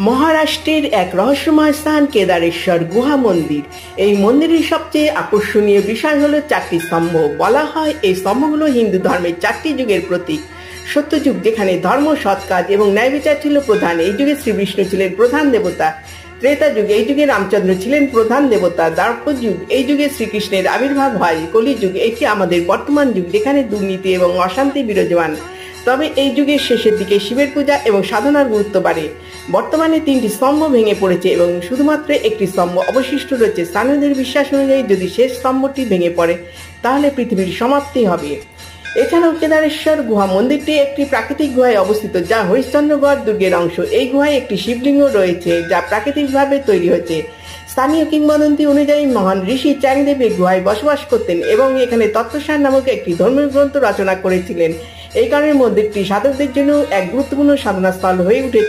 মহারাষ্ট্রের এক রহস্যময় স্থান কেদারেশ্বর গুহা মন্দির। এই মন্দিরের সবচেয়ে আকর্ষণীয় বিষয় হলো 4টি স্তম্ভ। বলা হয় এই স্তম্ভগুলো হিন্দু ধর্মের 4টি যুগের প্রতীক। সত্যযুগ, যেখানে ধর্ম, সৎ কাজ এবং ন্যায় বিচার ছিল প্রধান, এই যুগে শ্রীবিষ্ণু ছিলেন প্রধান দেবতা। ত্রেতা যুগ, এই যুগে রামচন্দ্র ছিলেন প্রধান দেবতা। দ্বাপর যুগ, এই যুগে শ্রীকৃষ্ণের আবির্ভাব হয়। কলিযুগ, এটি আমাদের বর্তমান যুগ, যেখানে দুর্নীতি এবং অশান্তি বিরাজমান। তবে এই যুগের শেষের দিকে শিবের পূজা এবং সাধনার গুরুত্ব বাড়ে। বর্তমানে 3টি স্তম্ভ ভেঙে পড়েছে এবং শুধুমাত্র একটি স্তম্ভ অবশিষ্ট রয়েছে। স্থানীয়দের বিশ্বাস অনুযায়ী যদি শেষ স্তম্ভটি ভেঙে পড়ে তাহলে পৃথিবীর সমাপ্তি হবে। এছাড়াও কেদারেশ্বর গুহা মন্দিরটি একটি প্রাকৃতিক গুহায় অবস্থিত, যা হরিশ্চন্দ্রগড় দুর্গের অংশ। এই গুহায় একটি শিবলিঙ্গ রয়েছে, যা প্রাকৃতিকভাবে তৈরি হয়েছে। স্থানীয় কিংবদন্তি অনুযায়ী মহান ঋষি চ্যাংদেব এই গুহায় বসবাস করতেন এবং এখানে তত্ত্বসার নামক একটি ধর্মীয় গ্রন্থ রচনা করেছিলেন। এই কারণে মন্দিরটি সাধকদের জন্য এক গুরুত্বপূর্ণ সাধনা স্থল হয়ে উঠেছে।